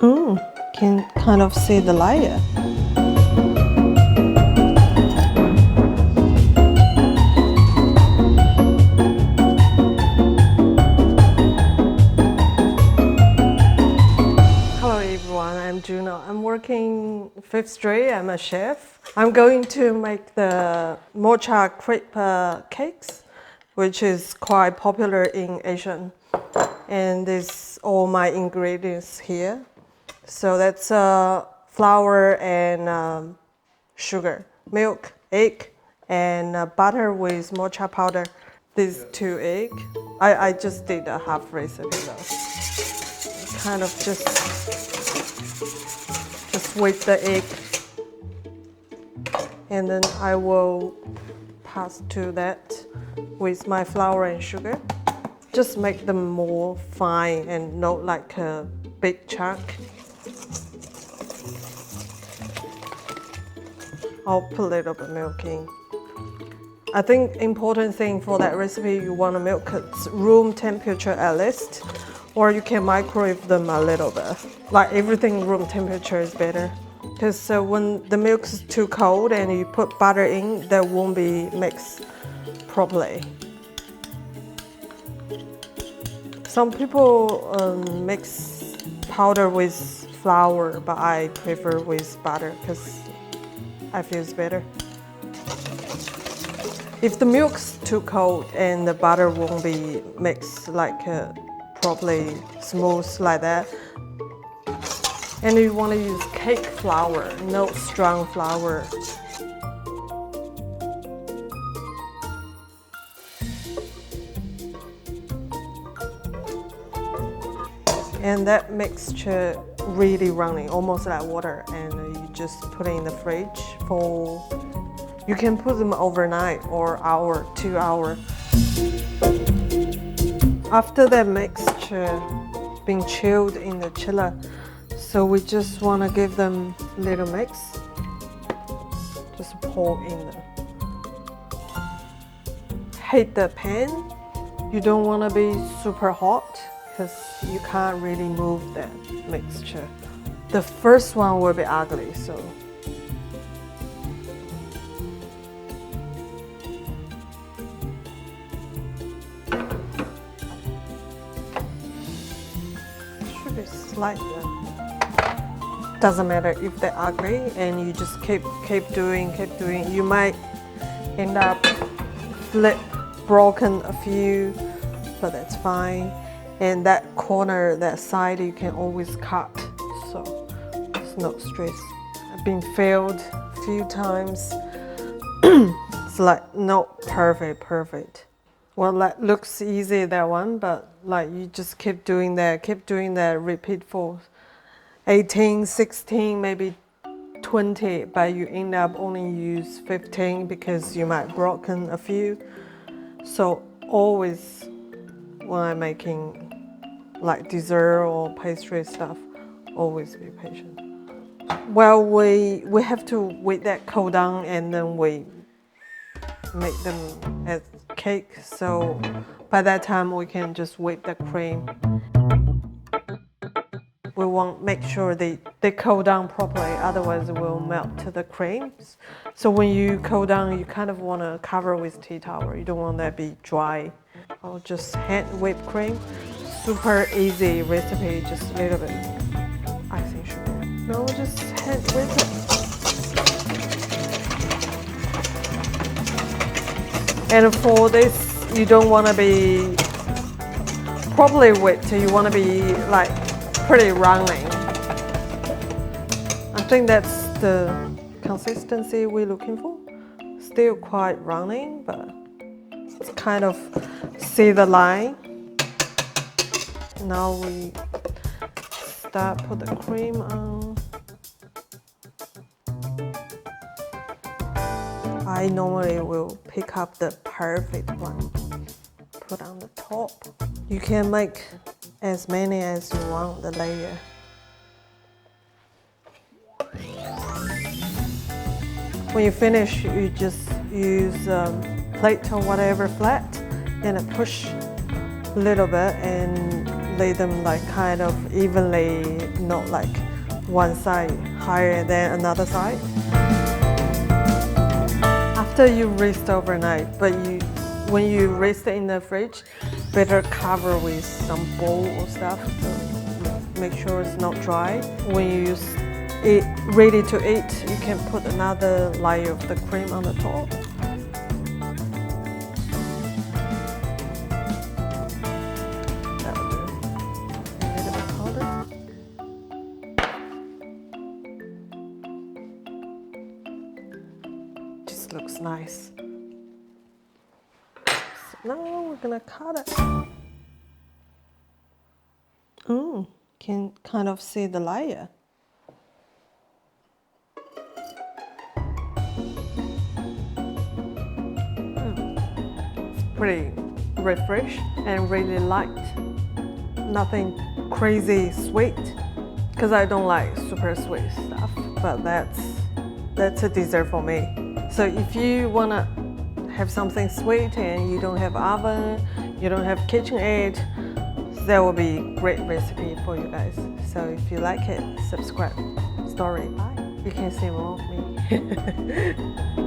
Can kind of see the layer. Hello everyone, I'm Juno. I'm working 5th Street. I'm a chef. I'm going to make the Matcha Crepe cakes, which is quite popular in Asian. And this all my ingredients here. So that's flour and sugar, milk, egg, and butter with matcha powder. These 2 eggs. I just did a half recipe though. Kind of just whip the egg, and then I will pass to that with my flour and sugar. Just make them more fine and not like a big chunk. I'll put a little bit of milk in. I think important thing for that recipe, you want to milk at room temperature at least, or you can microwave them a little bit. Like everything room temperature is better. Because when the milk is too cold and you put butter in, that won't be mixed properly. Some people mix powder with flour, but I prefer with butter because I feel it's better. If the milk's too cold and the butter won't be mixed like properly smooth like that, and you want to use cake flour, not strong flour. And that mixture really running, almost like water, and you just put it in the fridge for, you can put them overnight or hour, 2 hours. After that mixture being chilled in the chiller, so we just want to give them a little mix. Just pour in there. Heat the pan. You don't want to be super hot, because you can't really move that mixture. The first one will be ugly, so. Should be slightly. Doesn't matter if they're ugly, and you just keep doing. You might end up broken a few, but that's fine. And that corner, that side, you can always cut, so it's no stress. I've been failed a few times. It's like not perfect. Well, that looks easy, that one, but like you just keep doing that, repeat for 18, 16, maybe 20, but you end up only use 15 because you might broken a few. So always, when I'm making like dessert or pastry stuff, always be patient. Well, we have to wait that cool down, and then we make them as cake. So by that time we can just whip the cream. We want to make sure they cool down properly, otherwise it will melt to the creams. So when you cool down, you kind of want to cover with tea towel. You don't want that to be dry. I'll just hand whipped cream. Super easy recipe, just a little bit icing sugar. No, just hand whip it. And for this, you don't want to be properly whipped. You want to be like pretty running. I think that's the consistency we're looking for. Still quite running, but it's kind of see the line. Now we start put the cream on. I normally will pick up the perfect one, put on the top. You can make as many as you want the layer. When you finish, you just use plate or whatever flat, and push a little bit, and lay them like kind of evenly, not like one side higher than another side. After you rest overnight, but when you rest in the fridge, better cover with some bowl or stuff to make sure it's not dry. When you use it ready to eat, you can put another layer of the cream on the top. That'll do. A little bit powder. Just looks nice. So now we're gonna cut it. Can kind of see the layer. Pretty refreshed and really light. Nothing crazy sweet, because I don't like super sweet stuff, but that's a dessert for me. So if you wanna have something sweet and you don't have oven, you don't have KitchenAid, that will be a great recipe for you guys. So if you like it, subscribe. StoryBites. You can see more of me.